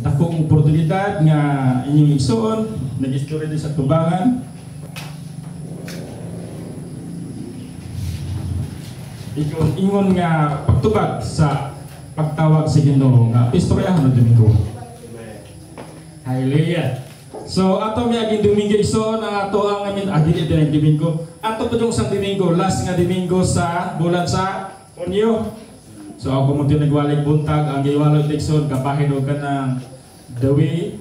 dakong oportunidad nga inyong igsuon nag-istorya din sa tubangan. Ingon nga pagtubag sa pagtawag sa Ginoo nga istoryahan ng Domingo. Hallelujah. So ato may aging Domingo igsuon ang ato ang amin dili din Domingo. Ato pud sa Domingo, last nga Domingo sa bulan sa Hunyo. So ako mo nagwalig buntag ang giwalo igsoon kabahin og kanang the way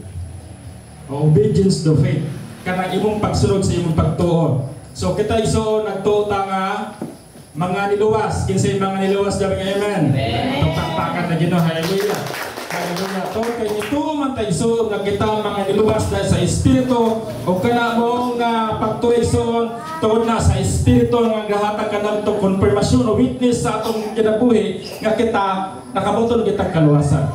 obedience to faith kanang imong pagsunod sa imong pagtuo. So kita igsoon nagtuo ta nga mga niluwas kinsay mga niluwas daw nga amen. Tugtakpakan na Ginoo. Hallelujah. Hallelujah. To kay nituo man ta igsoon nga kita mga niluwas dahil sa espiritu o kana mo nga pagtuo igsoon tungod na sa espiritu nga gahatag kanadto konfirmasyon o witness sa atong kinabuhi nga kita nakabuton kita kaluwasan.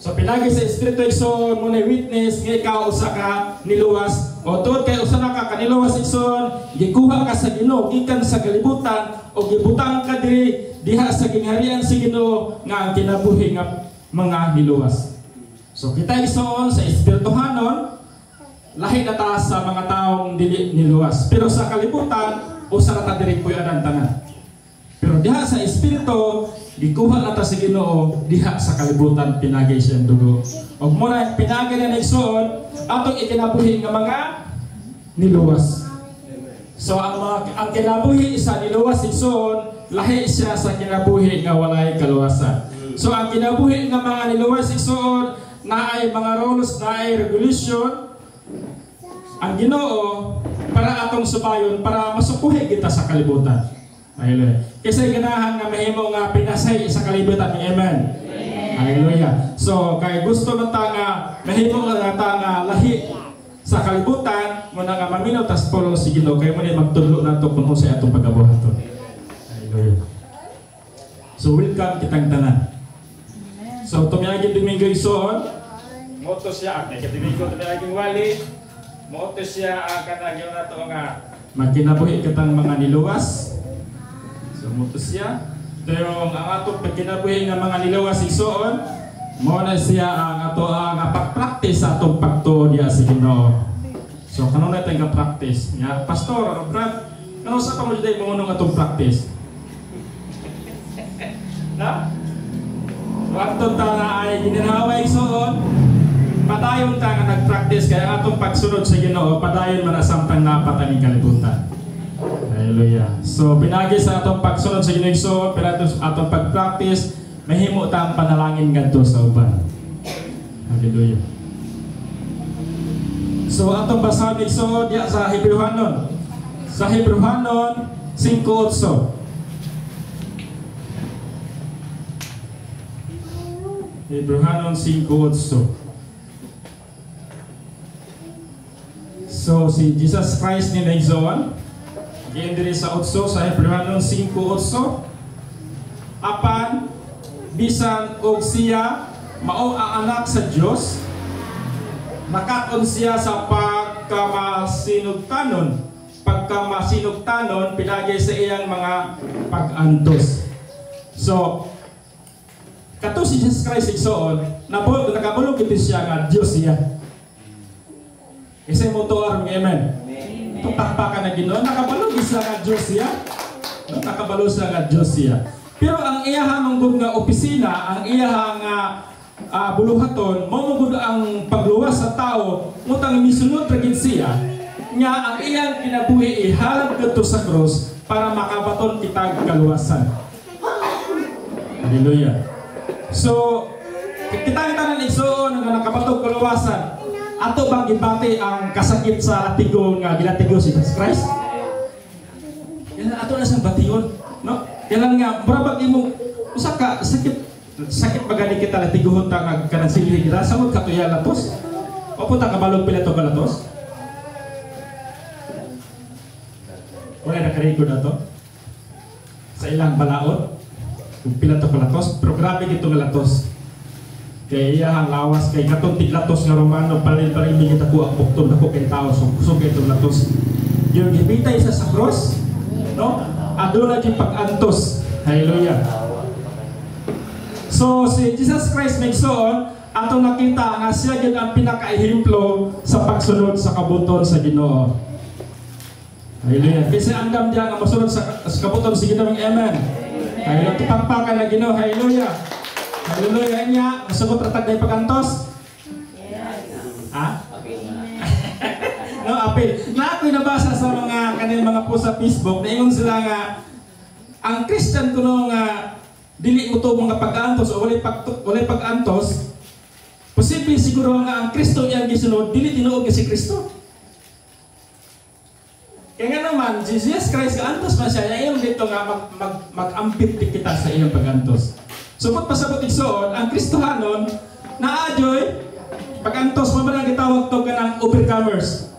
So pinagi sa espiritu igsoon mo na witness nga ikaw usa ka niluwas o tungod kay usa na ka kaniluwas igsoon gikuha ka sa Ginoo gikan sa kalibutan o gibutang ka diri diha sa gingharian sa Ginoo nga ang kinabuhi nga mga niluwas. So kita igsoon sa espirituhanon lahi na ta sa mga taong dili niluwas. Pero sa kalibutan, usa na ta diri puy-anan tanan. Pero diha sa espiritu, gikuha na ta sa Ginoo diha sa kalibutan pinagi siyang dugo. Og mo na pinagi na igsoon atong ikinabuhi nga mga niluwas. So ang kinabuhi sa niluwas igsoon lahi siya sa kinabuhi nga walay kaluwasan. So ang kinabuhi nga mga niluwas igsoon naay mga rules, naay regulation ang Ginoo para atong subayon para masukuhi kita sa kalibutan. Hallelujah. Kasi ganahan nga mahimo nga pinasay sa kalibutan. Amen. Hallelujah. So kay gusto man ta nga mahimo nga ta nga lahi sa kalibutan mo na nga maminaw tas polo si Ginoo kay mo ni magtudlo nato kun sa atong pagabuhaton. Hallelujah. So welcome kitang tanan. So tumiyagin Domingo igsoon moto siya kay Domingo tumiyagin wali moto siya kanagyo nato nga magkinabuhi kitang mga niluwas. So moto siya pero ang atong pagkinabuhi nga mga niluwas igsoon mo na siya ang ato nga pag-practice sa atong pagtuo diha sa Ginoo. So kanunay tayong ka-practice nga pastor brad ano sa pa mo day mo atong practice na wakto ta na ay ginahaway igsoon padayon ta nga nag-practice kaya atong pagsunod sa Ginoo padayon man samtang napatan ni kalibutan. Hallelujah. So pinagi sa atong pagsunod sa Ginoo so atong pag-practice mahimo ta ang panalangin ngadto sa uban. Hallelujah. So atong basahin so diya sa Hebrehanon. Sa Hebrehanon 5:8. Hebrehanon 5:8. So si Jesus Christ ni naigsoon giin diri sa 8 sa Hebrehanon 5:8 apan bisan og siya mao ang anak sa Dios nakaon siya sa pagkamasinugtanon pinagi sa iyang mga pag-antos. So kato si Jesus Christ igsoon nakabulog ito siya nga Dios siya. Kasi mo tuwar ng amen. Tutakpakan na Ginoo. Nakabalo siya nga Diyos siya. Nakabalo siya nga Diyos siya. Pero ang iyahang manggod nga opisina, ang iyahang buluhaton, mamugod ang pagluwas sa tao, mutang misunod ragid siya, nga ang iyang kinabuhi ihalad kadto sa krus para makabaton kita kaluwasan. Hallelujah. So, kita tanan igsoon nga nakabaton kaluwasan. Ato bang gibati ang kasakit sa latigo nga gilatigo si Jesus Christ? Yan ato na sang bation, no? Yan nga murabag imo usa ka sakit bagani kita latiguhon ta nga kanang silhi dira samot katuya latos. O punta ka balog pila to kalatos? Wala na ka-record na to? Sa ilang balaod kung pila to kalatos, pero grabe gito kalatos. Kaya iyahang lawas kay katong tiglatos nga Romano palin kita ko ang bukton ako kay tao so kay itong latos yung gibitay sa cross no aduna di pag-antos. Hallelujah. So si Jesus Christ nagsoon ato nakita nga siya gyud ang pinaka-ehemplo sa pagsunod sa kabuton sa Ginoo. Hallelujah. Kasi andam diya nga mosunod sa kabuton sa Ginoo. Amen. Hallelujah. Tupakpakan na Ginoo. Hallelujah. Hallelujah niya. Masugot ratag na pagantos. Ha? No, apil. Na ako'y nabasa sa mga kanilang mga post sa Facebook, naingon sila nga ang Christian kuno nga dili mo to mga pag-antos o walay pag-antos. Posible siguro nga ang Kristo iyang gisunod, dili tinuod si Kristo. Kaya nga naman, Jesus Christ ka-antos man siya, yung dito nga mag-ampit kita sa iyong pag-antos. Sumot pasabot igsoon, ang Kristohanon, na-adyoy, pag-antos mo ba nang gitawag to ka ng overcomers?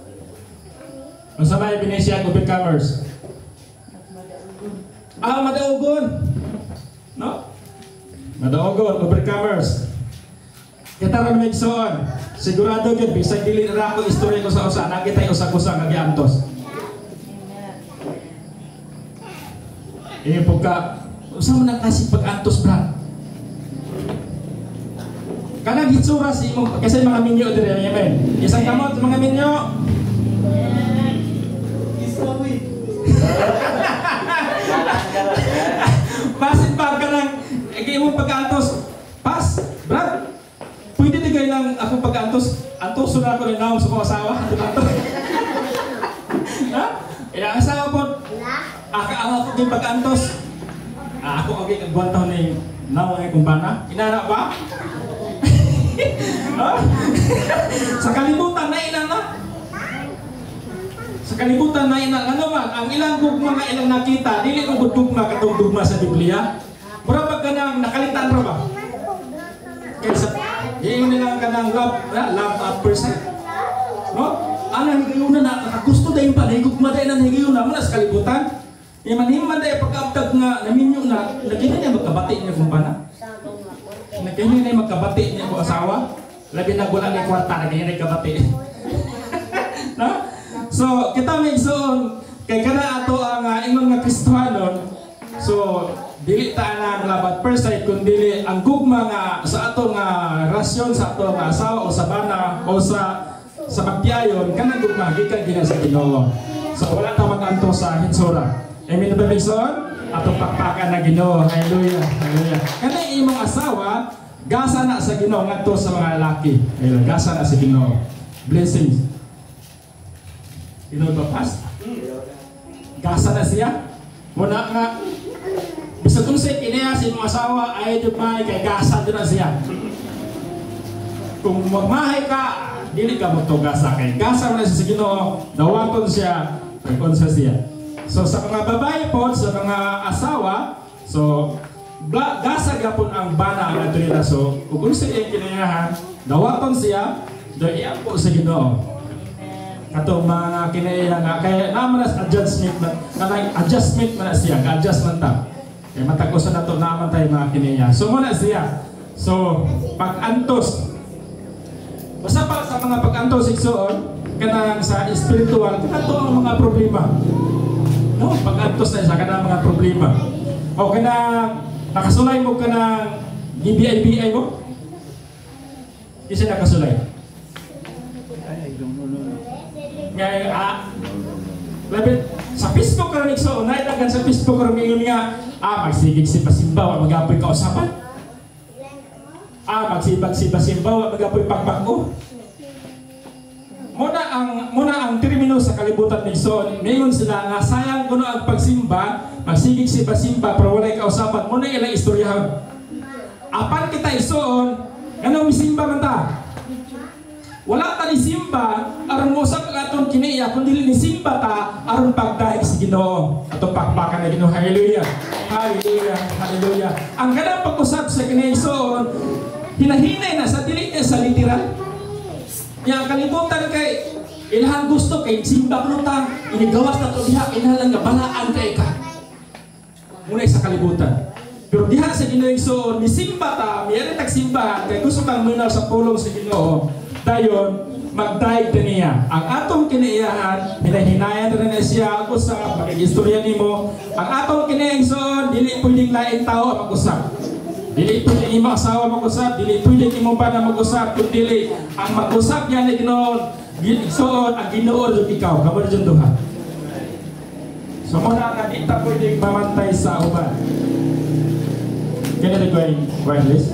Ang sabay binisya ang overcomers. Madaugon. No? Madaugon, overcomers. Kita rin magsoon. Sigurado yun, bisag dili na ako istorya ko sa usa, nakita yung usa-usa nga giantos. Pagka, usa mo na kasi pag-antos, brad. Kanang hitsura si mo, kasi mga minyo dire, amen. Isang kamot, mga minyo. Basit pa ka ng imong pag-antos. Pas, brad. Pwede na kayo lang ako pag-antos. Antoso na ako rin na sa mga asawa. Ha? Ang asawa po. Ako din pag-antos. Ako okay kagwantaw ni nawa ng kumpana. Inana ba? Sa kalibutan na inan na. Sa kalibutan na inan. Ano man, ang ilang gugma nga ilang nakita, dili kong gugma katong gugma sa Biblia. Mura pag ganang nakalitan ra ba? Kaysa, yung nilang kanang love at first sight. No? Anang higayuna na, gusto dahil pa, nahigugma dahil na higayuna, mula sa kalibutan. Yung manhiman dahil pagkaabdag nga, naminyo na, nagkina niya magkabati niya kung paano. Nagkina niya magkabati niya kung asawa. Labi na gula na yung kwarta, nagkina niya magkabati. No? So, kita may igsoon, kay kana ato ang ingon nga Kristohanon, so, dili ta ang labat per side kundi ang gugma nga sa ato nga rasyon sa ato nga asawa o sa bana o sa pagtiayon kanang gugma gikan gina sa Ginoo. So wala ta maganto sa hitsura. Amen ba bigson? Ato pakpakan na Ginoo. Hallelujah. Hallelujah. Kanang imong asawa gasa na sa Ginoo ngadto sa mga lalaki. Hallelujah. Gasa na sa Ginoo. Blessings. Ginoo ba pas? Gasa na siya. Muna nga bisa kung sa kinaya si mga asawa ay dumay kay gasa doon na siya. Kung magmahay ka, dili ka magtugasa kay gasa mo na siya sa Ginoo, dawaton siya, pagkonsa siya. So sa mga babae po, sa mga asawa, so gasa gapon ang bana ang ato. So kung sa iyang kinayahan, dawaton siya, doon iampo sa Ginoo. Katong mga kinaya nga, kaya naman as adjustment man na siya, ka-adjustment ta. Kaya matagos na ito naman tayo mga kiniya. So muna siya. So, pag-antos. Basta pa sa mga pag-antos iksoon, kanang sa spiritual, kato ang mga problema. No, pag-antos na isa, kanang mga problema. O kanang, nakasulay mo kanang GBI mo? Di siya nakasulay. Ngayon, labit, sa Facebook ka rin iksoon, naitagan sa Facebook ka rin nga, magsigig si pasimbaw, magapoy kausapan. Magsibag si pasimbaw, magapoy pagbago. Muna ang termino sa kalibutan ni Son, ngayon sila nga sayang kuno ang pagsimba, magsigig si pasimba, pero walay kausapan. Muna ilang istoryahan. Apan kita Ison, anong misimba man ta? Wala ta ni simba, aron mo sa aton kiniya, kundi ni simba ta, aron pagdaig si Ginoo. Ato pakpakan na Ginoo. Hallelujah. Hallelujah. Hallelujah. Ang kanang pag-usap sa kiniison, hinahinay na sa dili sa literal. Yang kalibutan kay ilahang gusto kay simba kuno ta, inigawas na to diha kinahanglan nga balaan kay ka. Muna sa kalibutan. Pero diha sa Ginoo ni simba ta, miyari tag simbahan kay gusto kang munaw sa pulong sa Ginoo. Dayon, magdaig na niya. Ang atong kinaiyahan, hinahinayan na siya ako sa pag-istorya nimo. Ang atong kinaigsoon, dili pwedeng laing tao ang mag-usap. Dili pwede imong asawa mag-usap, dili pwede imong bana mag-usap, kundi ang mag-usap niya ni Ginoo, igsoon ang Ginoo ug ikaw, kamo jud duha. So muna nga di ta pwede mamantay sa uban. Kaya na going wireless.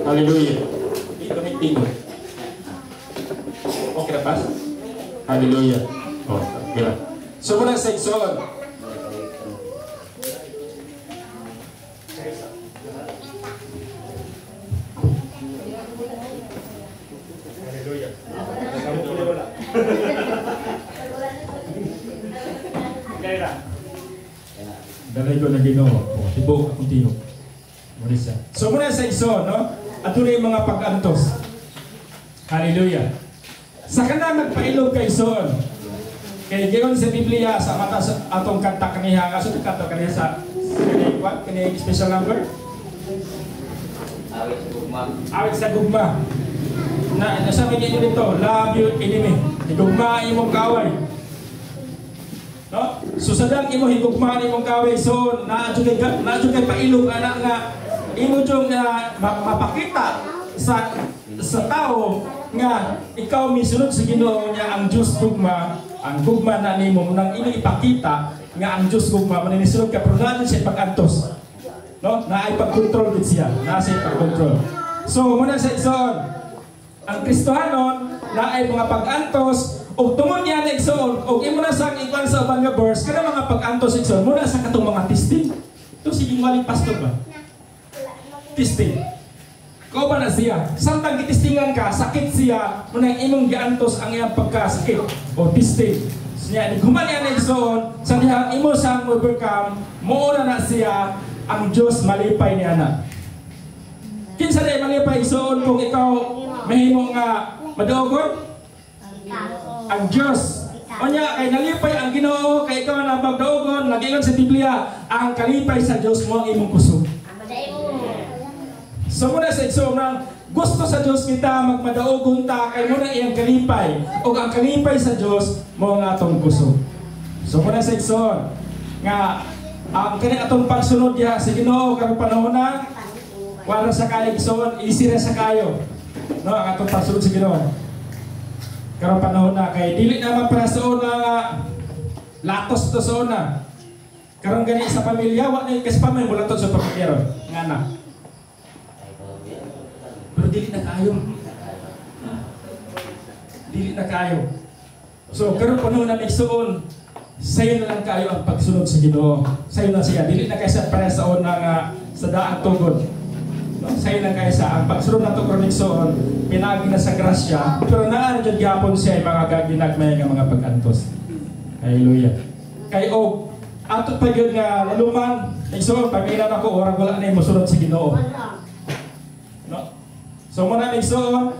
Hallelujah. Ito may tingin. Okay na pas? Hallelujah. Oh, okay. So muna sa igsoon. Hallelujah. Kaya dalay ko na Ginoo. Tibok akong tino. Marisa. So muna sa igsoon, no? At tuloy mga pag-antos. Hallelujah. Sa kanang nagpailog kay igsoon. Kaya gayon sa Biblia sa mata sa atong kanta kaniya, kaso kanta kaniya sa kaniya special number. Awit sa gugma. Na sabi niyo dito, love your enemy. Higugma imong kaway. No? So sadang imo higugma imong kaway, so naadyo kay pailog ana nga imo jung mapakita sa tao nga ikaw misunod sa Ginoo niya ang Dios gugma, ang gugma na nimo nang imo ipakita nga ang Dios gugma maninisunod ka pero na siya pag-antos. No? Na ay pag-control gid siya, na siya pag-control. So muna sa igsoon, ang Kristohanon na ay mga pag-antos ug tungod niya na igsoon ug imo na sang ikwan sa ubang nga verse kana mga pag-antos igsoon muna sa katong mga testing. Ito sige maling pastor ba? Testing. Kau ba na siya? Samtang gitistingan ka, sakit siya, muna imong giantos ang iyang pagkasakit o testing. Siya ni gumanya na igsoon sa dihang imo sang overcome, moona na siya ang Dios malipay niya na. Kinsa day malipay igsoon kung ikaw mahimo nga madugon? Ang Dios. Onya kay nalipay ang Ginoo kay ikaw na magdugon, nagingon sa Biblia, ang kalipay sa Dios mo ang imong kusog. So muna sa igsoon na gusto sa Dios kita magmadaogon ta kay muna iyang kalipay o ang kalipay sa Dios mo nga atong kusog. So muna sa igsoon nga ang kani atong pagsunod diha sa Ginoo karong panahon na wala sa kay igsoon isira sa kayo. No, ang atong pagsunod sa Ginoo. Karong panahon na kay dili naman para sa una latos to sa una. Karong gani sa pamilya wa ni kasi pamilya wala to sa pamilya nga na. Pero dili na kayo. Dili na kayo. So, karon panahon na igsoon, sayo na lang kayo ang pagsunod sa Ginoo. Sayo na siya. Dili na kayo sa para sa una nga sa daang tugod. No? Sayo na kayo sa ang pagsunod na tugod igsoon, pinagi na sa grasya. Pero naan jud gyapon siya mga gaginagmay nga mga pag-antos. Hallelujah. Kay og ato pa gyud nga laluman igsoon pag-ilan ako orang wala na mosunod sa Ginoo. No? So muna igsoon,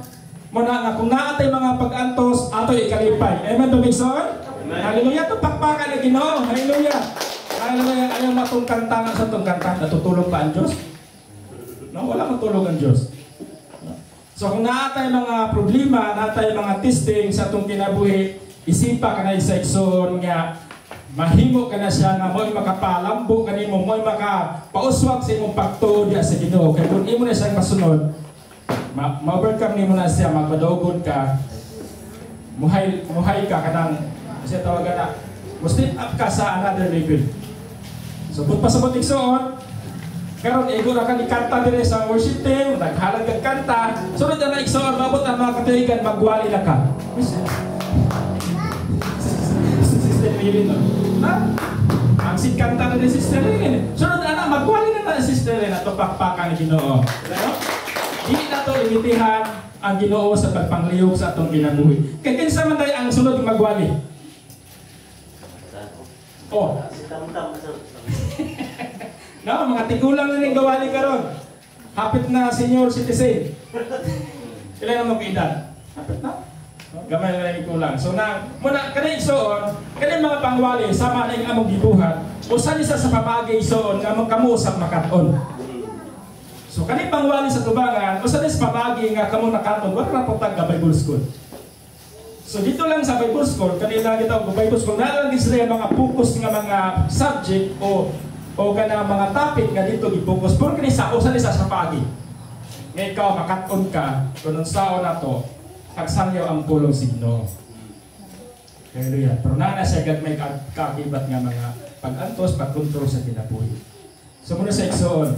muna nga kung naatay mga pag-antos, ato'y ikalipay. Amen to igsoon? Hallelujah, to pakpakan na Ginoo. Hallelujah. Hallelujah, ayaw matong kanta nga sa itong kanta. Natutulog pa ang Diyos? No, wala matulog ang Diyos. So kung naatay mga problema, naatay mga testing sa itong kinabuhi, isipa ka na sa igsoon nga, mahimo ka na siya nga mo'y makapalambo ka nimo, mo'y makapauswag sa imong pagtuod sa Ginoo. Kaya kung imo na siyang masunod, ma-overcome nimo na siya, magpadugod ka, muhay ka kanang siya tawagan na, step up ka sa another level. So kung pasabot igsoon, karon ego ra ka ni kanta dire sa worship team, naghalag kag kanta, sunod na igsoon, mabot ang mga katuigan, magwali na ka. Sister Lilin, ha? Ang si kanta na ni Sister Lilin. Sunod na magwali na Sister Lilin at pakpakan ni Ginoo. Hindi na ito limitihan ang Ginoo sa pagpangliyog sa atong kinabuhi. Kaya kinsa man tayo ang sunod magwali? Oh. No, mga tigulang na ning gawali karon. Hapit na senior citizen. Ilan na mo kaedad? Hapit na? Gamay na ning kulang. So na muna kanay igsoon, kanay mga pangwali sama na ing among gibuhat. Usa ni sa pamagi igsoon nga magkamusap makaton. So kani pangwali sa tubangan, usa ni sa pamagi nga kamo nakaton, wala ra putag ka Bible school. So dito lang sa Bible School, kanila kita og Bible School, nalang din sila yung mga focus nga mga subject o kana mga topic nga dito gi-focus. Pero kini sa usa ni sa pagi. Nga ikaw makaton ka kuno sao na to, pagsangyaw ang pulong signo. Hallelujah. Pero na siya gad may kakibat nga mga pag-antos, pag-control sa kinabuhi. So muna sa igsoon.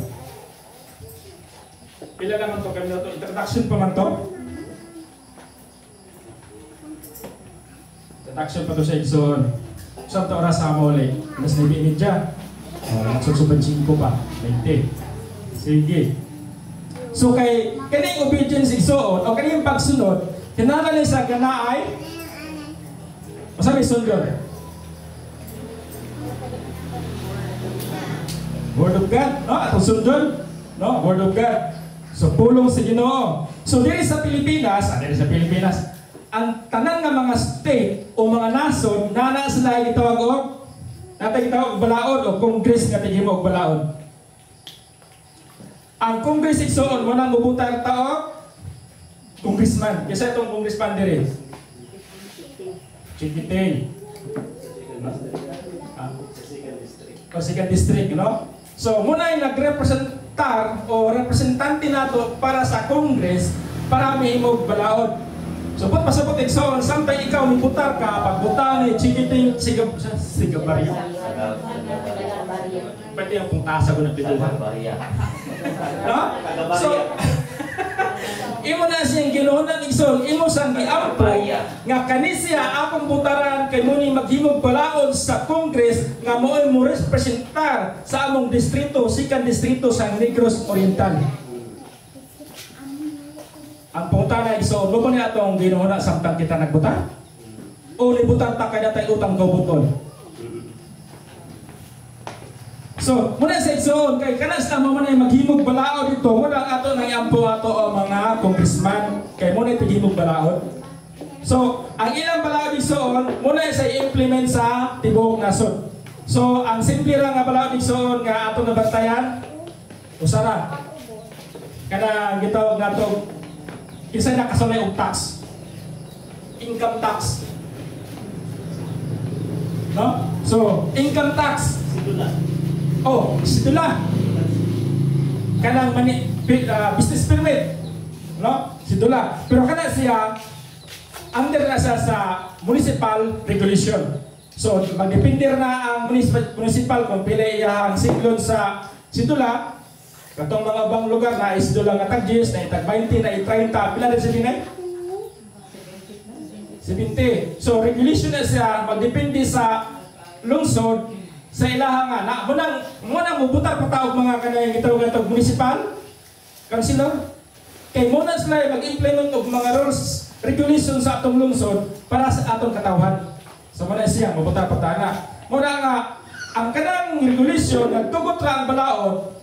Pila naman to kanila to, introduction pa man to. Introduction pa to sa igsoon. Sa oras sa amole, mas nabiinid dyan. Nagsusuban 5 pa, 20. Sige. So kay kaning obedience igsoon o kaning pagsunod, kinahanglan sa ganaay usa may sundon. Word of God, no? Atong sundon, no? Word of God. So pulong sa Ginoo. So diri sa Pilipinas, ang tanan nga mga state o mga nason na sila gitawag og natay gitawag balaod o Congress nga tigimo og balaod. Ang Congress igsoon mo nang mubutar tao congressman. Kasi itong congressman diri. Chikiting. Second district, no? So muna yung nagrepresentar o representante nato para sa Congress para may imog balaod. So put pasabot igsoon samtay ikaw mibutar ka pagbuta ni Chikiting Sigabaryo. Pwede yung pungtasa ko ng pituhan. No? So, imo na siyang ginunan igsoon, imo sang giampo nga kani siya akong butaran kay muni maghimog balaod sa Congress nga mo'y mo representar sa among distrito, second distrito sa Negros Oriental. Ang pungtana igsoon, mo ni atong ginunan samtang kita nagbutar? O libutan ta kay datay utang gobutol. So, muna sa igsoon, kay kanas na mo na maghimog balaod dito, muna ato nang iampo ato o mga congressman, kay muna tigimog balaod. So, ang ilang balaod igsoon, muna sa i-implement sa tibuok nasod. So, ang simple lang nga balaod igsoon nga ato nabantayan, usara. Kana gitawag nato, isa na kasulay og tax. Income tax. No? So, income tax. Oh, sidula. Kanang business permit. No? Sidula. Pero kana siya under na siya sa municipal regulation. So, magdepende na ang municipal kung pila iya ang siglon sa sidula. Katong mga bang lugar na sidula nga tag 10, na tag 20, na 30, pila rin sa dinay? 70. So, regulation na siya magdepende sa lungsod sa ilaha nga na munang mubutar pa taog mga kanay gitawag natog municipal councilor kay muna sila mag-implement og mga rules regulations sa atong lungsod para sa atong katawhan. So muna siya mubutar pa ta na muna nga ang kanang regulation nagtugot ra ang balaod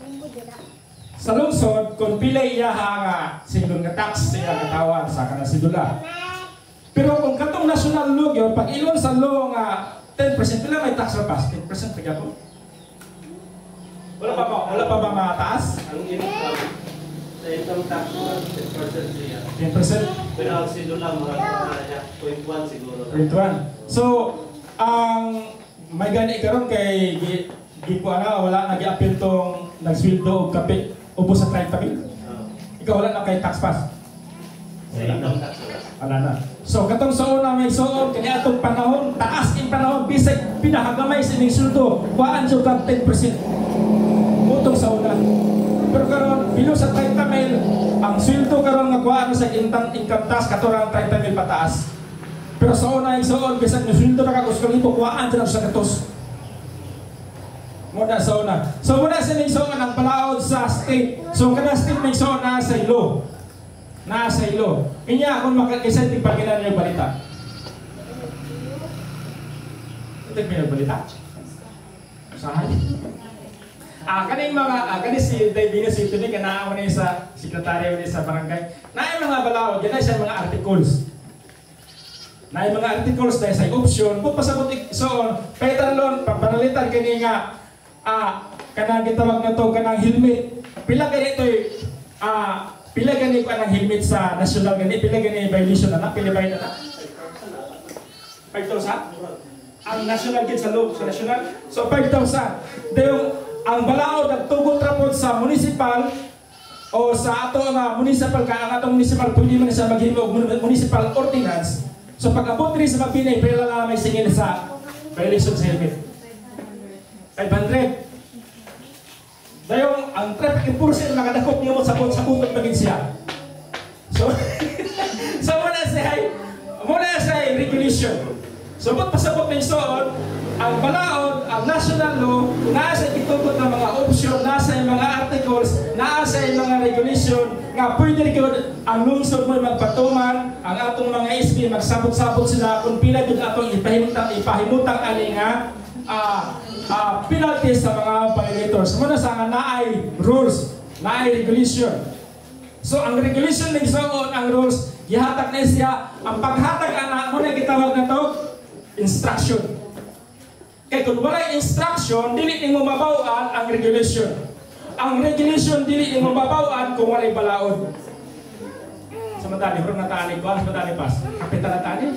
sa lungsod kung pila iyaha nga singon nga tax sa iyang katawhan sa kanang sidula. Pero kung katong national law gyud pag ilon sa law nga 10% pila may tax na pas? 10% kaya po? Wala pa ba mataas? Ang income, sa income tax mo, 10% siya. 10%? Pero ang sidula mga 0.1 siguro. 0.1. So, ang may gani karon kay gipo ana wala nag-appeal tong nagsweldo og kape ubos sa 30,000. Ikaw wala na kay tax pass. Sa income tax wala na. So katong sa una may suod kani atong panahon taas ing panahon bisag pinahagamay sa ining sweldo kuan jud kag 10%. Mutong sa una. Pero karon bilo sa 30,000 ang sweldo karon nga kuan sa income tax katurang 30,000 pataas. Pero sa una ing suod bisag ni sweldo na kag uskan ipo kuan jud sa katos. Muna sa una. So muna sa ning suod ang balaod sa state. So kada state may suod na sa ilo. Nasa ilo. Inya kung makakisay ting pagkinan niyo balita. Ito yung balita. Sahay. Kaning mga kani si David si ito ni kanaaw ni sa sekretaryo ni sa barangay. Naay mga balaod, yan ay sa mga articles. Naay mga articles dahil sa option, kung pasabot so petalon papanalitan kini nga kanang gitawag na to kanang helmet. Pila ganito pila gani ko ang helmet sa national gani pila gani violation na pila bayad na 5,000? Ang national gid sa loob sa national. So 5,000. Dayon ang balaod nagtugot rapod sa municipal o sa ato nga municipal ka ang atong municipal pwede man siya maghimo og municipal ordinance. So pag abot diri sa mabinay pila lang may singil sa violation sa helmet. 500. Dayon ang traffic enforcer nakadakop niyo sa putot pagin siya. So so muna sa regulation. So, pasabot ng soon, ang balaod, ang national law, nasa itutot ng mga option, nasa mga articles, nasa mga regulation, nga pwede rin ang lungsod mo magpatuman, ang atong mga SB, magsabot-sabot sila kung pila din atong ipahimutang ani nga penalties sa mga violators. Muna sa nga naay rules, naay regulation. So, ang regulation ng soon, ang rules, gihatag na siya, ang paghatag anak mo na gitawag na to, instruction. Kaya kung wala instruction, dili mo mabawaan ang regulation. Ang regulation dili mo mabawaan kung wala balaod. Samantali, bro natani ko, samantali pas. Kapitan natani.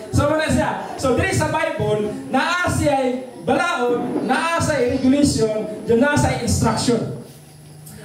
So muna siya. So diri sa Bible, naa siya balaod, naa sa regulation, yung nasa instruction.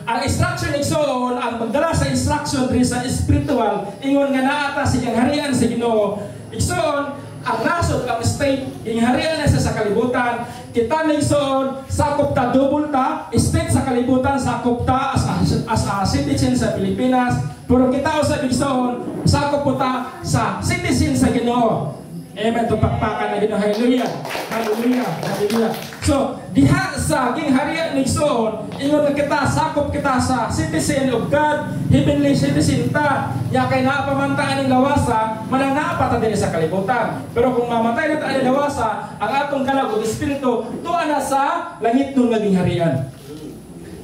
Ang instruction igsoon, ang magdala sa instruction diri sa spiritual, ingon nga naata siyang harian sa Ginoo. Igsoon, ang nasod, ang state, ingharian na sa kalibutan. Kita nagsoon, sakop ta double ta, state sa kalibutan, sakop ta as a citizen sa Pilipinas. Pero kita sa nagsoon, sakop po ta sa citizen sa Ginoo. Amen. Tupakpakan na Ginoo. Hallelujah. Hallelujah. Hallelujah. So, diha sa gingharian nagsoon, ingon kita, sakop kita sa citizen of God, heavenly citizen ta. Ya kay naapamantaan ng lawasa, manang naapata din sa kalibutan. Pero kung mamatay na tayo ng lawasa, ang atong kalag o espiritu, tuwa na sa langit ng naging harian.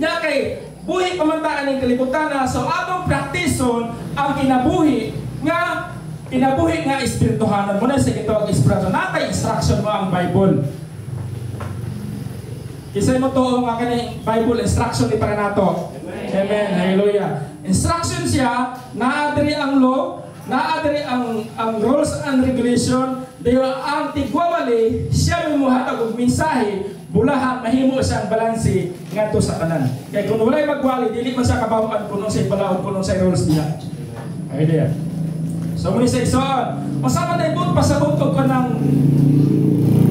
Ya kay buhi pamantaan ng kalibutan na, so atong praktison ang kinabuhi nga espirituhanan mo na sa ito ang espiritu. Natay instruction mo ang Bible. Kisay mo to ang aking Bible instruction ni para nato. Amen. Hallelujah. Instruction siya, naadiri ang law, naadiri ang rules and regulation, dayo ang tigwawali, siya may muhatag og mensahe, bulahan, mahimo siyang balanse ngadto sa tanan. Kaya kung walay magwali, dili man siya kabawaan kuno sa balaod, kuno sa rules niya. Idea. So muna sa isoon, masama na ibut pasabot ko ng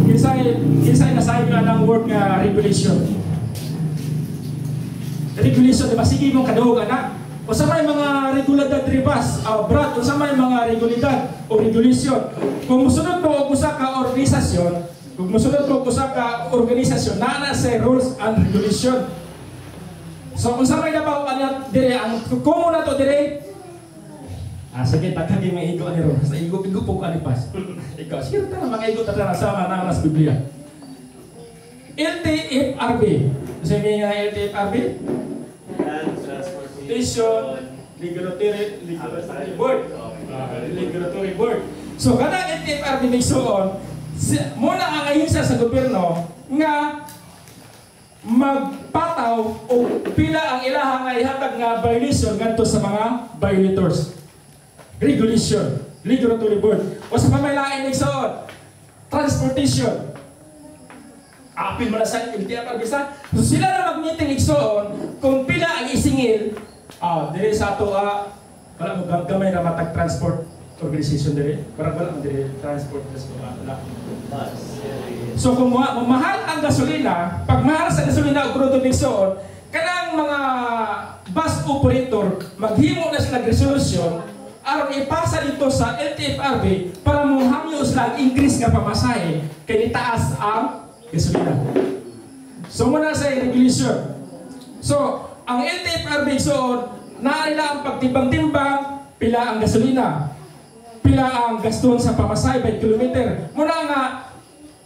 kinsay nasabi nga ng word nga regulation. Regulation, diba? Sige mong kaduog, anak. O sa may mga reguladad ribas, brad, o sa may mga regulidad o regulation. Kung musunod mo o usa ka organisasyon, na sa rules and regulation. So kung sa may nabaw, dire, ang kumo na to dire, sige, takagi may igo ni Ron. Sa igo po ko alipas. Ikaw, sige tayo mga igo tayo nasama na sa Biblia. LTFRB. Kasi may LTFRB? Transportation Regulatory Board. Regulatory Board. So, kada LTFRB may suon, muna ang ayusa sa gobyerno nga magpataw o pila ang ilahang ay hatag nga violation ngadto sa mga violators. Regulation, regulatory board. O sa pamalain nagsoon, transportation. Apil mo na sa LTFRB sa. So sila na mag-meeting nagsoon, kung pila ang isingil, dire sa ato, wala mo gamay na matag transport organization dire. Parang wala mo dire transport. So kung mahal ang gasolina, pag mahal sa gasolina o crudo nagsoon, kanang mga bus operator, maghimo na sila resolution, aron ipasa dito sa LTFRB para muhamyo sila increase nga pamasahe kay itaas ang gasolina. So muna sa regulation. So ang LTFRB so naarila ang pagtimbang-timbang pila ang gasolina, pila ang gaston sa pamasahe by kilometer. Muna nga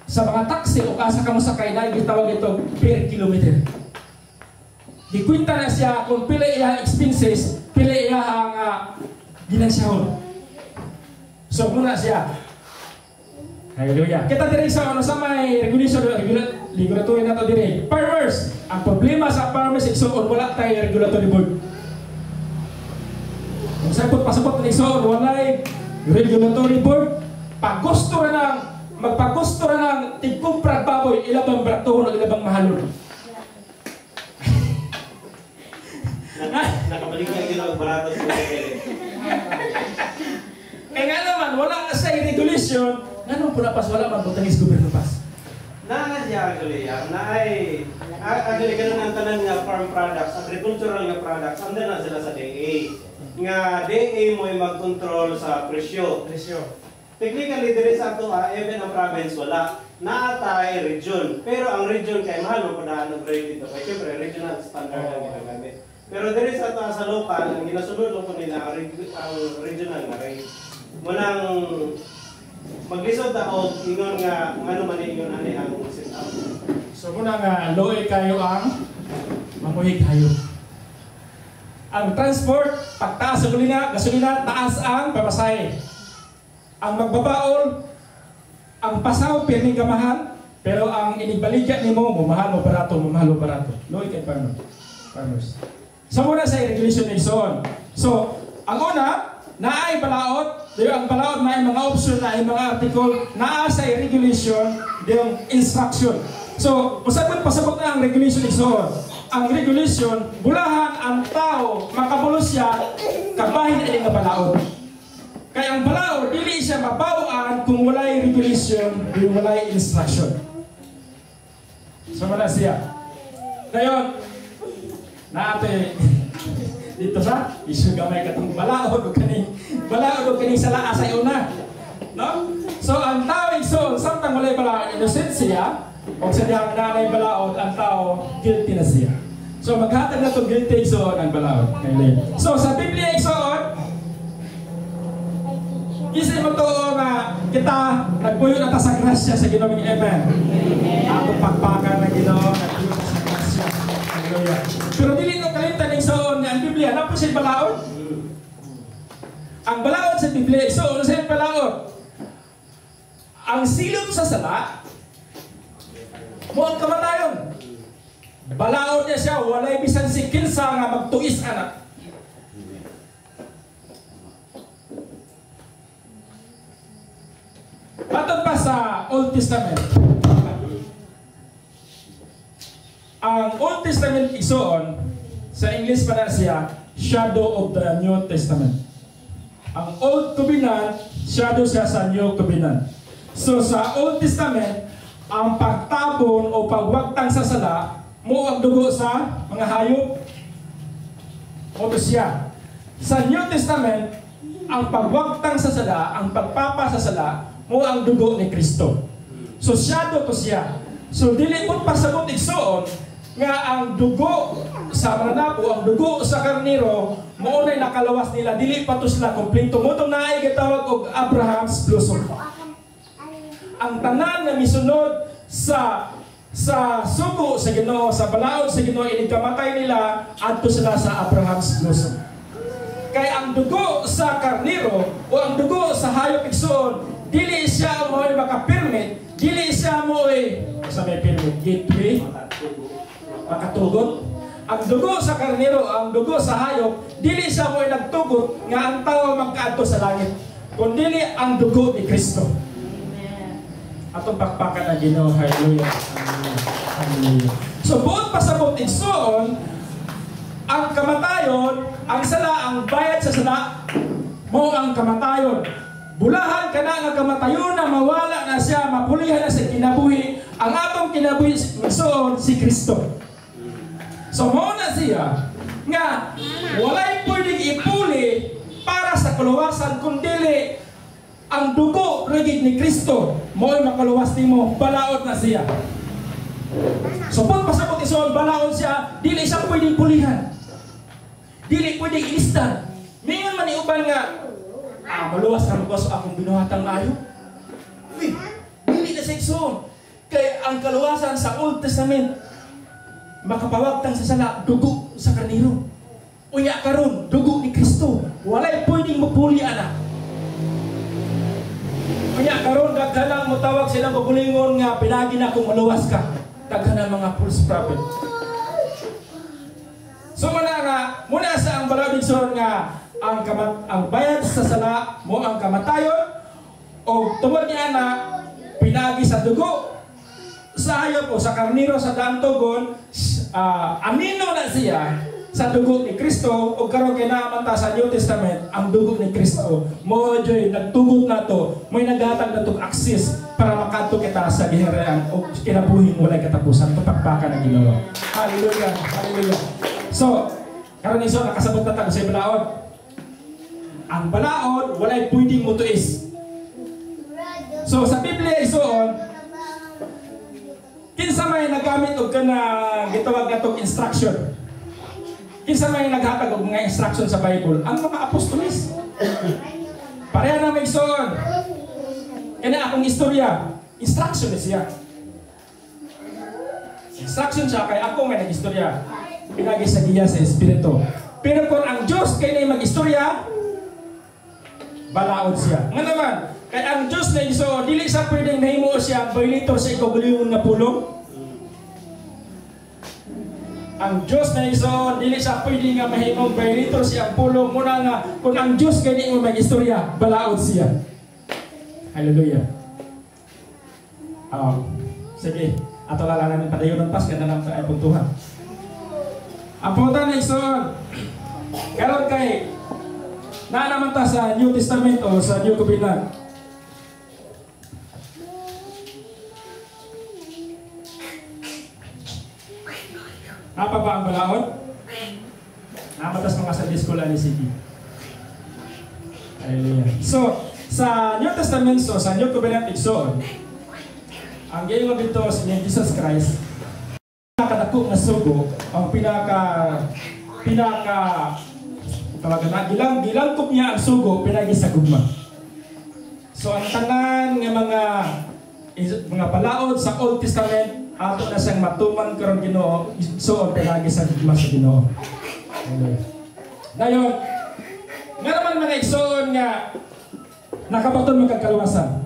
sa mga taxi o asa ka mo sakay na gitawag ito per kilometer. Dikwenta na siya kung pila iya expenses, pila iya ang ginansahon. So muna siya. Hallelujah. Kita diri sa ano sa may regulatory na to diri. Farmers. Ang problema sa farmers igsoon wala tay regulatory board. Kung sa pasapot ni igsoon wala regulatory board, paggusto ra ng magpagusto ra ng tigkumprag baboy ilabang bratuhon o ilabang mahalon. Nakabalik nga yun ang barato sa Kaya nga naman, wala sa regulation, ganun po na pas, wala man butangis gobyerno pas. siya actually, actually ganun ang tanan nga farm products, agricultural nga products, anda na sila sa DA. Nga DA mo ay mag-control sa presyo. Technically, diri sa ato, even ang province wala. Naatay region. Pero ang region kay mahal mo pa na grade dito. Kaya siyempre, regional standard ang ginagamit. Pero diri sa ato sa local, ang ginasunod ko nila ang regional nga rate. Munang maglisod ta og ingon nga ano man ingon ani ang setup. So muna nga loe kayo ang mamuhig kayo. Ang transport, pagtaas sa gasolina, taas ang pamasahe. Ang magbabaol, ang pasaw pirming kamahal, pero ang inigbaligya nimo mahal mo barato. Loe kay farmers. So muna sa regulation ni Son. So, ang una, naay balaod, ang balaod na mga option na mga article, naa sa regulation, yung instruction. So, pasabot na ang regulation ni Son. Ang regulation, bulahan ang tao, makabulo siya, kabahin ay nga balaod. Kaya ang balaod, dili siya mabawaan kung walay regulation, kung walay instruction. So, wala siya. Ngayon, naate dito sa isu gamay katong balaod o kaning sala sa una, no? So ang tao igsoon samtang walay balaod innocent siya o sa diyang nanay balaod ang tao guilty na siya. So maghatag na to guilty igsoon ang balaod. So sa Biblia igsoon isa mo to nga kita nagpuyo na ta sa grasya sa Ginoo. Amen. Ato pagpakan na Ginoo nagpuyo sa grasya. Hallelujah. Pero dili no kalimtan ning soon nga ang Biblia na po siya balaod. Ang balaod sa Biblia so sa balaod. Ang silot sa sala mo ang kamatayon. Balaod niya siya walay bisan si kinsa nga magtuis anak. Patod pa sa Old Testament. Ang Old Testament igsoon sa English para siya shadow of the New Testament. Ang Old Covenant shadow siya sa New Covenant. So sa Old Testament ang pagtabon o pagwagtang sa sala mo ang dugo sa mga hayop o siya. Sa New Testament ang pagwagtang sa sala, ang pagpapa sa sala mo ang dugo ni Kristo. So shadow to siya. So dili mo pasabot igsoon nga ang dugo sa mananabo, ang dugo sa karnero, mo nay nakalawas nila, dili pa to sila kompleto. Mo tong naay gitawag og Abraham's blossom. Ang tanan nga misunod sa sugo sa Ginoo, sa balaod sa Ginoo, inigkamatay nila adto sila sa Abraham's blossom. Kay ang dugo sa karnero o ang dugo sa hayop igsoon, dili siya mo ay maka-permit, dili siya mo ay sa may permit gateway makatugot. Ang dugo sa karnero, ang dugo sa hayop, dili siya mo ay nagtugot nga ang tao magkaadto sa langit, kundi ang dugo ni Kristo. Atong pakpakan na Ginoo. Hallelujah. Hallelujah. So buot pasabot igsoon ang kamatayon, ang sala, ang bayad sa sala mo ang kamatayon. Bulahan ka na nga kamatayon na mawala na siya, mapulihan na sa kinabuhi. Ang atong kinabuhi igsoon si Kristo. So mo na siya nga walay pwedeng ipuli para sa kaluwasan kundi ang dugo regid ni Kristo mo ay makaluwas nimo, balaod na siya. So pag pasabot igsoon balaod siya, dili siya pwedeng pulihan, dili pwedeng ilistan. Mingon man iuban nga maluwas ka magwaso akong binuhatang ayo. Dili na sa igsoon. Kaya ang kaluwasan sa Old Testament makapawagtang sa sala, dugo sa karnero. Unya karon, dugo ni Kristo. Walay pwedeng mapuli ana. Unya karon daghanang motawag silang kabulingon nga pinagi na kung maluwas ka. Daghanang mga false prophet. So muna sa ang balaod igsoon nga ang bayad sa sala mo ang kamatayon O tungod niya na pinagi sa dugo sa hayop o sa karniro sa daantogon, amino na siya sa dugo ni Kristo o karon kay naman ta sa New Testament ang dugo ni Kristo mo joy nagtugot na to may naghatag na to access para makadto kita sa giharian o kinabuhing walay katapusan tupakpakan ang Ginoo. Hallelujah, hallelujah. So karon iso nakasabot na ta sa balaod. Ang balaod walay pwedeng mutuis. So sa Biblia isuon kinsa may nagamit og kana gitawag natong instruction. Kinsa may naghatag og mga instruction sa Bible? Ang mga apostoles. Pareha na may isuon. Kaya akong istorya, instruction siya. Instruction siya kay ako may nag-istorya. Pinagi sa giya sa Espiritu. Pero kung ang Diyos kay na mag-istorya, balaod siya. Nga naman, kay ang Diyos na iso, dili sa pwedeng nahimo siya violator sa ikaguliwon nga pulong. Ang Diyos na iso, dili sa pwedeng nga mahimong violator siya pulong. Muna nga, kung ang Diyos kay na mag-istorya, balaod siya. Hallelujah. Sige, ato lala namin padayon ng pas, ganda lang sa puntuhan. Ang punta na iso, karon kay, na naman ta sa New Testament o sa New Covenant. Napa ba ang balaod? Napatas mga sa school ani City. Hallelujah. So, sa New Testament, so sa New Covenant igsoon, ang gayong dito sa Jesus Christ, pinakadako nga sugo, ang tawagan na, gilangkop niya ang sugo, pinagi sa gugma. So, ang tanan ng mga balaod sa Old Testament, ato na siyang matuman karon Ginoo, so pinagi sa gugma sa Ginoo. Dayon, nga naman mga igsoon nga nakabaton magkakaluwasan.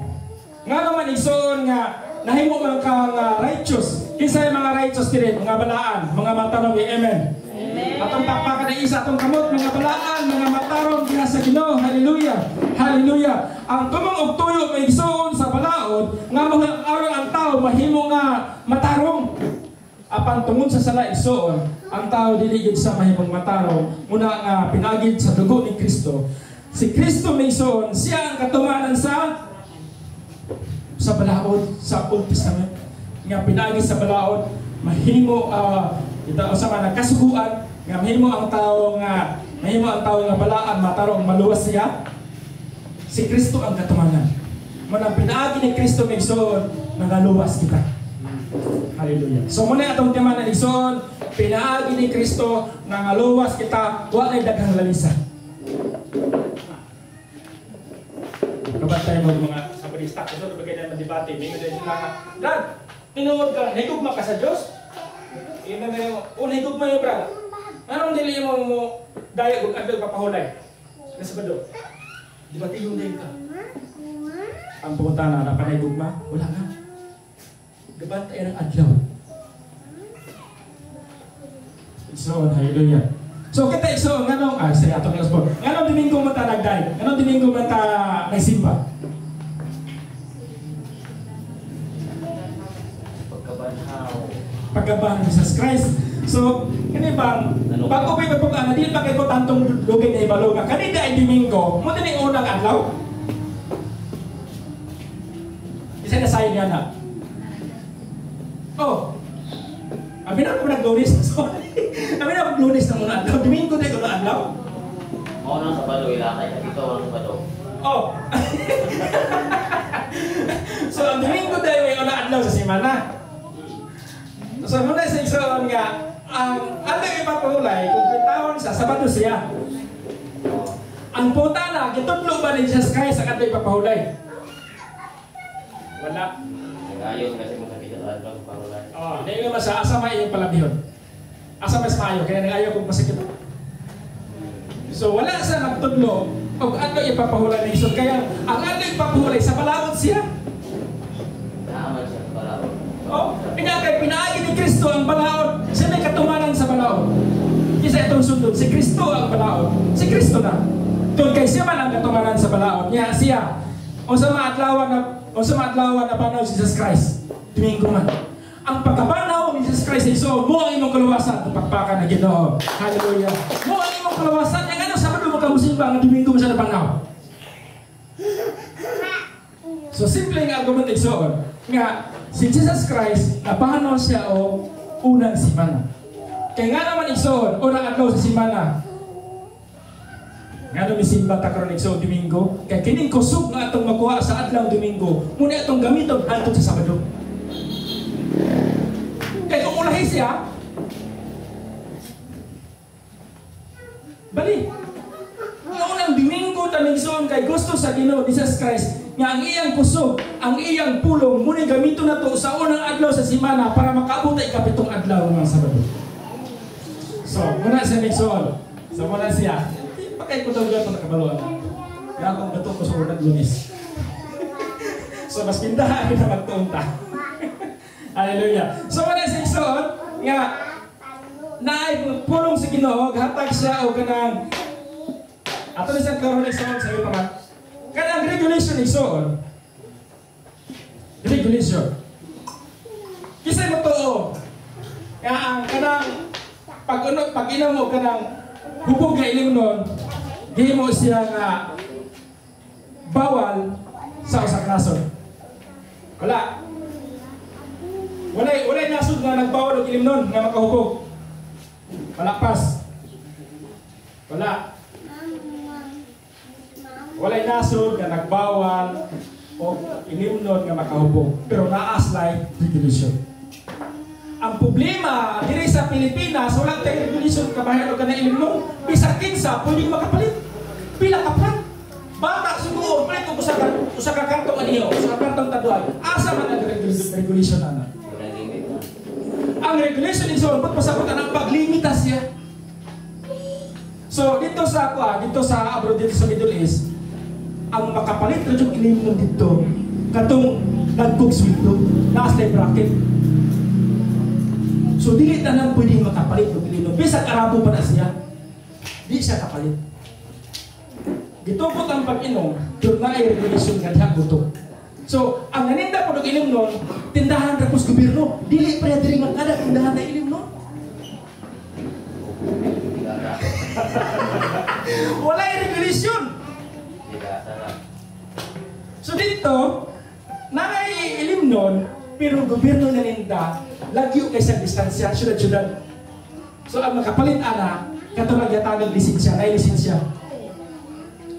Nga naman igsoon nga nahimo man kang righteous. Kinsa mga righteous diri, mga balaan, mga matarong, amen. Atong pakpakan na isa atong kamot, mga balaan, mga matarong diha sa Ginoo. Hallelujah. Hallelujah. Ang tumong og tuyo may igsoon sa balaod nga aron ang tao mahimo nga matarong. Apan tungod sa sala igsoon, ang tao dili gid sa mahimong matarong, muna nga pinagid sa dugo ni Kristo. Si Kristo may igsoon, siya ang katumanan sa balaod sa Old Testament. Nga pinagid sa balaod, mahimo ito sa mga kasuguan nga mahimo ang tao nga balaan matarong maluwas siya. Si Kristo ang katumanan. Manang pinaagi ni Kristo may igsoon, nangaluwas kita. Hallelujah. So muna atong tema na igsoon, pinaagi ni Kristo, nangaluwas kita, walay daghang lalisa. Kabantay mo mga sabarista, ito bagay na debate, may nga sila nga, Dad, tinuod ka, nahigugma ka sa Diyos? Ina na yung, nahigugma yung brad. Anong dili mo daya kung abel papahulay? Nasa bado? Di ba tiyong din ka? Ang pumunta na napanahigugma, wala nga. Gabantay ng adlaw. So, hallelujah. So, kita iso, nganong, say atong nasbon. Nganong Domingo man ta nagday? Nganong Domingo man ta nagsimba? Pagkabanhaw ni Jesus Christ. So, kani bang, bago may pagpapaan, di ba kayo ko tantong dugay na ibalo nga, kanina ay Domingo, mo din yung unang adlaw? Isa na sayo niya na. Oh, abi na ako nag-lunis. Sorry. Abi na ako nag-lunis na muna adlaw. Domingo na yung adlaw. Oo na sa balo, ilakay. Ito ang balo. Oh. So, ang Domingo dahil may unang adlaw sa simana. So, muna sa igsoon nga, ang ating ipapahulay, kung pitawon sa Sabado siya. Ang puta na, gitudlo ba ni Jesus Christ ang ating ipapahulay? Wala. Nag-ayos kasi mo sa pinag-alba ng pahulay. Hindi naman sa asa may iyong palabihon. Asa mas maayo, kaya nag-ayaw kong pasikip. So wala sa nagtudlo, kung ano ipapahulay ng Jesus. Kaya ang ano ipapahulay sa balaod siya. Naaman siya sa balaod. Pinaagi ni Kristo ang balaod. Siya may katumanan sa balaod. Isa itong sundod, si Kristo ang balaod. Si Kristo na. Doon kay siya man ang katumanan sa balaod. Niya siya. sa mga adlaw na panaw si Jesus Christ. Domingo man. Ang pagkabanaw ni Jesus Christ iso mo ang imong kaluwasan pagpakan na Ginoo. Hallelujah. Mo ang imong kaluwasan yang ano Sabado mo kamusimba ang Domingo mo sa napanaw. So simple nga argument igsoon nga si Jesus Christ napanaw siya o unang simana. Kaya nga naman igsoon unang adlaw sa simana. Nga naman simba ta karon igsoon Domingo. Kaya kining kusog nga atong makuha sa adlaw Domingo, muna atong gamiton hangtod sa Sabado. Kaya kung ulahi siya, bali. Ang unang Domingo tamingson kay gusto sa Ginoo Jesus Christ nga ang iyang kusog, ang iyang pulong muna gamiton na to sa unang adlaw sa simana para makaabot ay kapitong adlaw ng Sabado. So, muna siya mingson. So, muna siya. Pakay ko daw ito nakabaluan. Kaya akong bato ko sa unang Lunes. So, mas pindahan na magtunta. Hallelujah. So, muna siya mingson nga naay pulong sa Ginoo, hatag siya o kanang ato na siyang karoon igsoon sa iyo pa kanang regulation igsoon. Regulation. Kisay mo to nga ang kanang pag-inom mo kanang hubog nga ilimnon, gihimo siya nga bawal sa usa ka nasod. Walay nasod nga nagbawal og ilimnon nga makahubog. Palakpas. Wala. Walay nasod nga nagbawal o ilimnon nga makahubog. Pero naaslay regulation. Ang problema diri sa Pilipinas, walang tayong regulation kabayan o ka na ilimnon. Bisa 15, pwedeng makapalit. Pila ka plan. Bata siguro, palit ko sa kakantong aniyo, sa kakantong taduay. Asa man ang regulation na? Ang regulation is all, ba't pasakutan ang paglimita siya? So, dito sa abroad, dito sa Middle East, ang makapalit na yung ilimnon dito, katong nag-cooks window, nasa bracket. So, dili tanan pwedeng makapalit ng ilimnon. Bisag Arabo pa na siya, di siya kapalit. Gitupot ang pag-inom, doon na ay regulation nga diha buto. So, ang naninda po ng ilimnon, tindahan ra pos gobyerno, dili pa diri nga kada tindahan na ilimnon. Wala yung regulation. So dito, nakay ilimnon, pero gobyerno naninda, lagyo kay sa distansya, syudad-syudad. So ang makapalit ana, katulad yatag lisensya, na lisensya.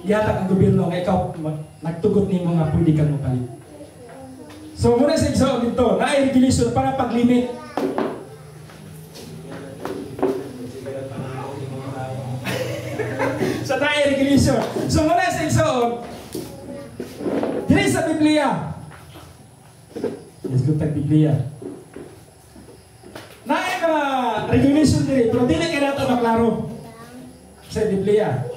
Yatag ang gobyerno nga ikaw nagtugot ni mga pwede kang mapalit. So muna sa igsoon dito, na regulation para pag-limit. Sa na regulation. So muna sa igsoon, dili sa Biblia. Let's go tag Biblia. Na regulation diri, pero dili kay nato maklaro sa Biblia.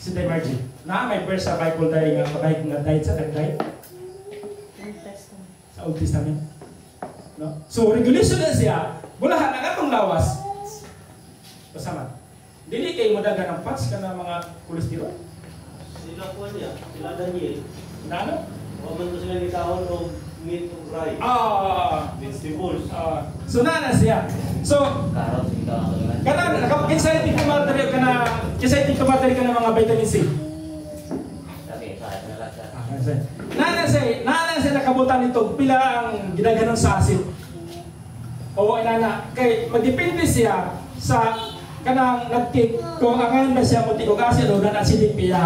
Si Day Margie, na may verse sa Bible dahil nga pagkait nga diet sa kagdayet? Sa Old Testament. No? So, regulation na siya, bulahan ang atong lawas. Pasama. Dili kay mo dagan ng fats ka na mga kolesterol. Sila po niya, sila Daniel. Na ano? O man to sila nitawon o meat o rice. Vegetables. So, na siya. So, Carrots, ito ang mga. kana exciting kumateri ka na mga vitamin C. Sabi, sa na lang siya. Nana siya nakabutan nito pila ang ginaganon sa asin. O inana kay magdepende siya sa kanang nagtik kung angan ba siya mo tikog asin o nan acidic pH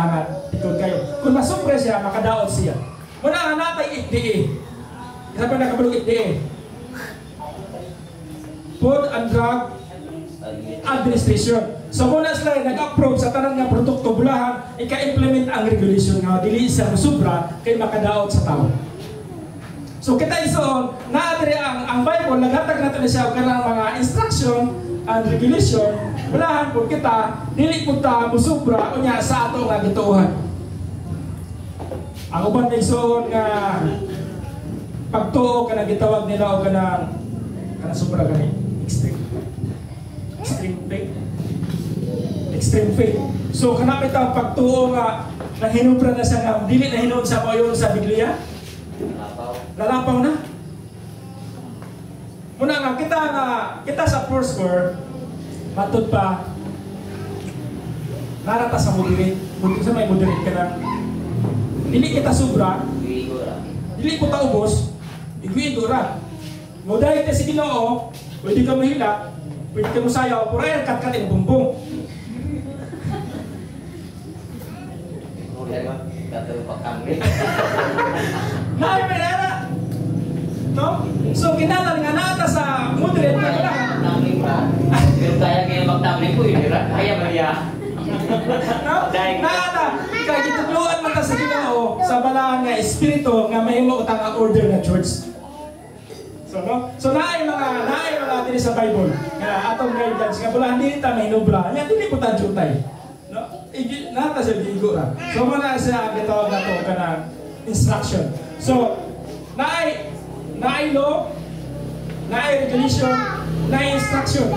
tikog kayo. Kung masupre siya makadaot siya. Muna natay FDA. Isa pa nakabulog FDA. Food and Drug Administration. So muna sila nag-approve sa tanan nga produkto bulahan, ika-implement ang regulation nga dili siya musubra kay makadaot sa tao. So kita isoon, naadiri ang Bible naghatag nato na siya og kanang mga instruction and regulation bulahan pud kita dili pud ta musubra unya sa ato nga gituohan. Ang uban na isoon nga pagtuo kanang gitawag nila og kanang sobra gani extreme faith. So kanapit ang pagtuo nga Nahinubra na siya nga, dili na hinuon sa mayon sa Biblia. Lalapaw na. Muna nga, kita sa first score, matod pa, narata sa moderate. Sa may moderate ka na. Dili kita sobra, dili ko taubos, igwigo ra. Mo dahil ka si Ginoo, pwede ka mahilak, pwede ka masayaw, pura yan kat-kat yung bumbong. Naipinara! No? So, kinalan nga nata sa moderate na lang. Pero kaya kayo magtamling po yun, kaya Maria. No? Nata! Kaya gitutluan mo ta sa Ginoo sa balaan nga espiritu nga mahimo utang ang order na church. So, no? So, naay mga dili sa Bible. Nga atong guidance, nga pula hindi ta mahinubra. Nga dili po ta jutay. No? Nata siya bigo ra. So, muna siya gitawag na to ka na instruction. So, naay law, naay regulation, naay instruction.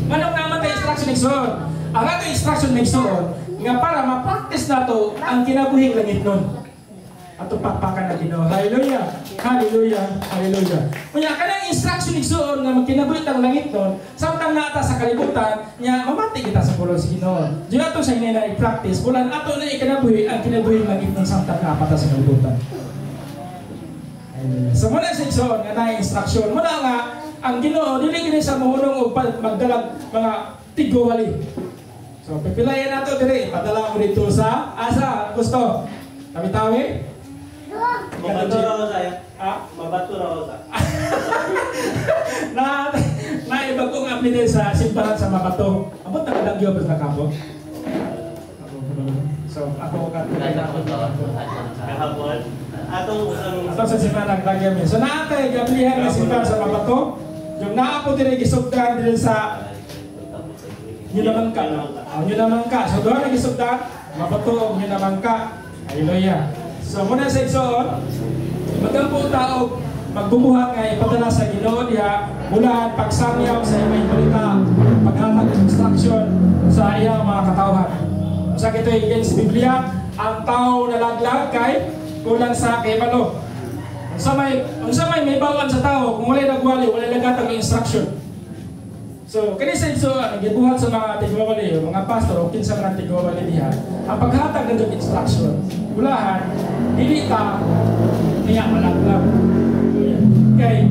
Anong naman tayo instruction nagsuon? Ang ato instruction nagsuon, nga para ma-practice na to ang kinabuhing langit nun. Ato pakpakan na Ginoo. Hallelujah! Hallelujah! Hallelujah! Kanya kanang instruction nagsuon nga magkinabuhit ang langit nun, samtang nata sa kalibutan, nga mamati kita sa pulong si Ginoo. Diyo ato sa inyo na i-practice, bulan ato na ikinabuhi ang kinabuhing langit nun samtang napata sa kalibutan. So muna sa igsoon nga na instruction, muna nga ang Ginoo dili kini sa mahunong og magdalag mga tigwali. So pipilayan nato diri, padala mo dito sa asa gusto. Tawi-tawi. Mabato raw saya. Ha? Mabato raw sa. Na iba kong apelyido sa simbahan sa Mabato. Abot na kadagyo ba sa kapo? So ako ka Kahapon. Atong sa simbahan nagdagyo mi. So naatay gablihan nga simbahan sa Mabato. Yung naapo dire gisugdan dire sa Nyo naman ka. Nyo naman ka. So doon nagisugdan, Mabato, nyo naman ka. Hallelujah. So muna sa igsoon, magkampo tao, magbubuhat nga ipadala sa Ginoo diha, bulan, pagsamyaw sa iyang balita, paghatag ng instruction sa iyang mga katawhan. Sa kito igin sa Biblia, ang tao nalaglag kay kulang sa kibalo. Ang samay may bawaan sa tao, kung walay nagwali, walay nagatag ng instruction. So, kani sa igsoon, nagibuhat sa mga tigwawali, mga pastor, o kinsa mga tigwawali diha, ang paghatag ng instruction, ulahan, dili ka niya malaglag. Kay,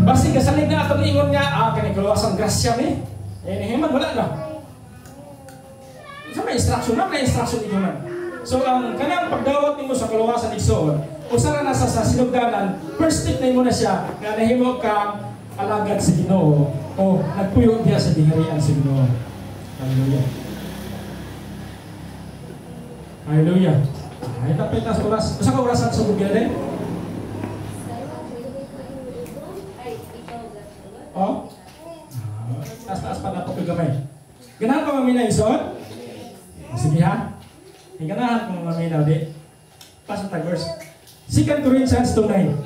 basi kasalig na atong ingon nga, kani kaluwasang grasya ni, nahiman, wala na. Sa may instruction na, may instruction igunan. So, ang kanang pagdawat nimo sa kaluwasan igsoon, usara na sa sinugdanan, first step na mo na siya, nga nahimo kang alagad sa Ginoo o nagpuyo diya sa diharian sa Ginoo. Hallelujah. Hallelujah. Ay tapos tas oras. Usa ka orasan sa Biblia din? Oh. Tas pa na po gamay. Ganahan pa maminaw ison? Sige ha. Ganahan pa maminaw di. Pasok ta verse. 2 Corinthians 2:9.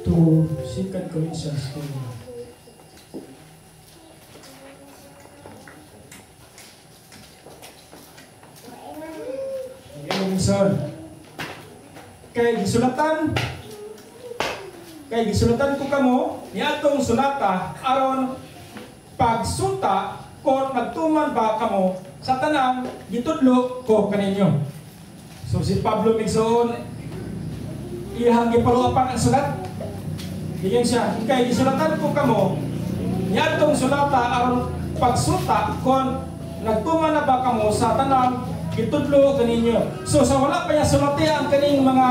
To 2 Corinthians 2. Ngayon, kay gisulatan ko kamo niadtong sulata aron pagsunta kon magtuman ba kamo sa tanang gitudlo ko kaninyo. So si Pablo migsoon iyang gipaluapan ang sulat. Diyan siya, kay gisulatan ko kamo niadtong sulata aron pagsunta kon nagtuman na ba kamo sa tanang gitudlo kaninyo. So sa wala pa niya sulati ang kaning mga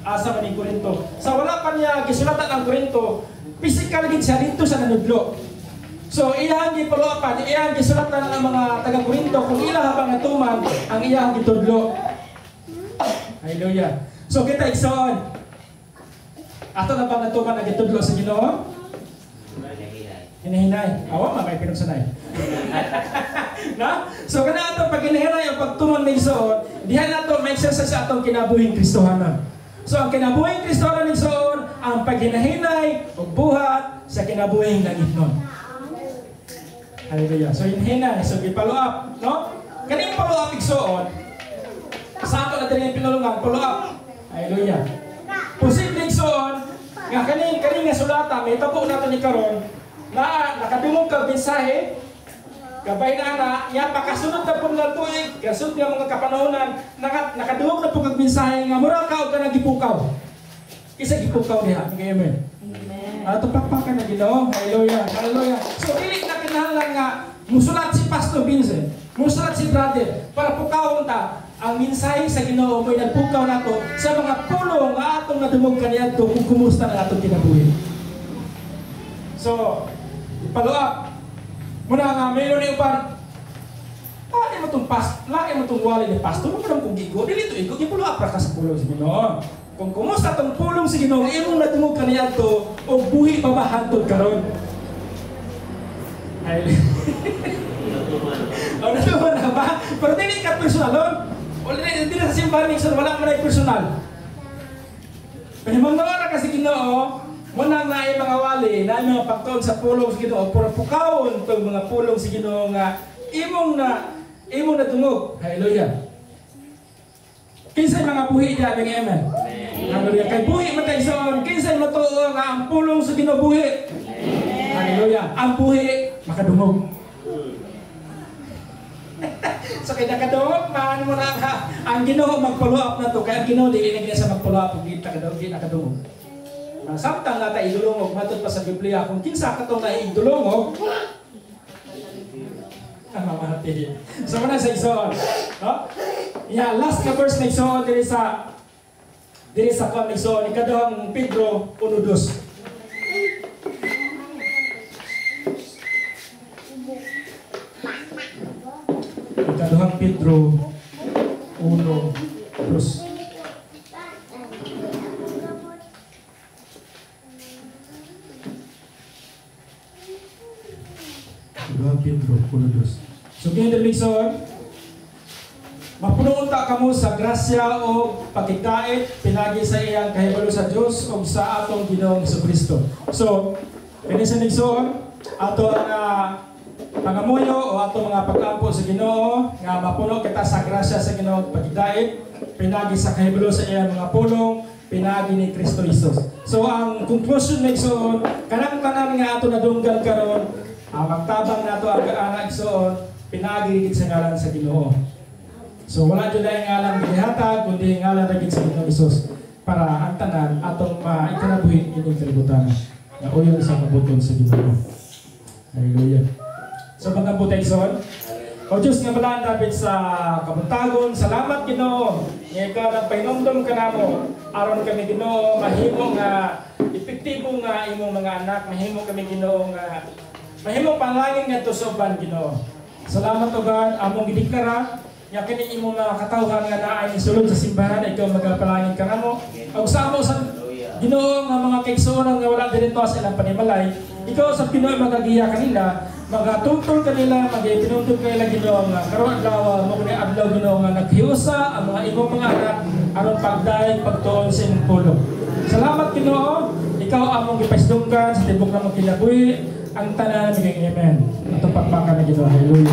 asa maning Korinto. Sa wala pa niya gisulatan ang Korinto, physical gid siya dito sa nanudlo. So iyang gipaluapan, iyang gisulatan ang mga taga Korinto kung ila habang natuman ang iyang gitudlo. Hallelujah. So kita igsoon. Ato na ba natuman ang gitudlo sa Ginoo? Hinahinay. Awa may pinagsanay. Na? So kana ato pag hinahinay ang pagtuman may igsoon, diha nato may exercise sa atong kinabuhing Kristohanon. So ang kinabuhing Kristo na nigsoon, ang paghinahinay o buhat sa kinabuhing langitnon. Hallelujah. So hinhinay, so i-follow up, no? Kaning follow up igsoon, sa ato na din yung pinulungan, follow up. Hallelujah. Posible igsoon, nga kaning nga sulata, may tabo nato ni karon na nakadungog kag mensahe, kabay na yan makasunod na po nga tuig, kasunod nga mga kapanahonan, nakadungog na po kag mensahe nga mura ka o ka nagipukaw. Isa gipukaw diha, amen. Ato pakpakan na Ginoo. Hallelujah. Hallelujah. So dili na kinahanglan nga musulat si Pastor Vincent, musulat si brother para pukawon ta ang mensahe sa Ginoo mo'y nagpukaw nato sa mga pulong nga atong nadumog kaniadto kung kumusta na atong kinabuhi. So, follow up. Muna nga mayroon ni upan. Lagi mo tong wali ni pastor, mo kung gigo, dili to igo, i-follow up ra ka sa pulong sa Ginoo. Kung kumusta tong pulong sa Ginoo, imong nadumog kaniadto o buhi pa ba hantod karon. Ay. Oh, naman na ba? Pero dili ka personal, o dili sa simbahan ni wala man ay personal. Pahimanggawa na kasi Ginoo, muna na ay mga wali, na ay mga pagtuon sa pulong sa Ginoo, para pukawon itong mga pulong sa Ginoo nga imong na dungog. Hallelujah. Kinsay mga buhi niya, amen. Hallelujah. Kay buhi man tayo soon, kinsay matuo nga ang pulong sa Ginoo buhi. Hallelujah. Ang buhi, makadungog. So kaya nakadungog, maan mo na ang Ginoo mag-follow up na to. Kaya ang Ginoo, di na sa mag-follow up, hindi nakadungog. Samtang nga tayo idulungog, matod pa sa Biblia, kung kinsa ka to na idulungog, mamahati. So muna sa isoon. No? Yeah, last ka verse na isoon, diri sa kong isoon, ikadawang Pedro 1:2. Ikadawang Pedro 1:2. Pedro 1:2. So kaya Ligson, mapunuon ta kamo sa grasya o pagkikait pinagi sa iyang kahibalo sa Dios o sa atong Ginoong Jesucristo. So, kini sa Ligson, ato ang pangamuyo o ato mga pag-ampo sa Ginoo nga mapuno kita sa grasya sa Ginoo pagkikait pinagi sa kahibalo sa iyang mga pulong pinagi ni Kristo Jesus. So ang conclusion Ligson, kanang nga ato nadunggan karon, magtabang nato ang anak igsoon pinagigit sa ngalan sa Ginoo. So wala jud ay ngalan gihatag kundi ngalan ra gid sa Ginoo Hesus para ang tanan atong maikanabuhi ining kalibutan nga uyon sa kabuton sa Ginoo. Hallelujah. So mga igsoon, o Diyos nga balaan David sa kabuntagon, salamat Ginoo. Nga ikaw nagpahinumdum ka namo aron kami Ginoo mahimo nga epektibo nga imong mga anak, mahimo kami Ginoo nga mahimong panglangin nga tusoban Ginoo. Salamat o God, among gideklara nga kini imong mga katawhan nga naay isulod sa simbahan ikaw magapalangin ka namo. Og sa amo sa Ginoo nga mga kaigsuonan nga wala diri sa ilang panimalay, ikaw sa Ginoo magagiya kanila, magatungtol kanila, magipinundog kanila Ginoo nga karon adlaw mo kini adlaw Ginoo nga naghiusa ang mga imong mga anak aron pagdaig pagtuon sa imong pulong. Salamat Ginoo, ikaw among gipasdunggan sa tibok na mong kinabuhi. Ang tanan ng amen. Ito pagpaka na Ginoo. Hallelujah.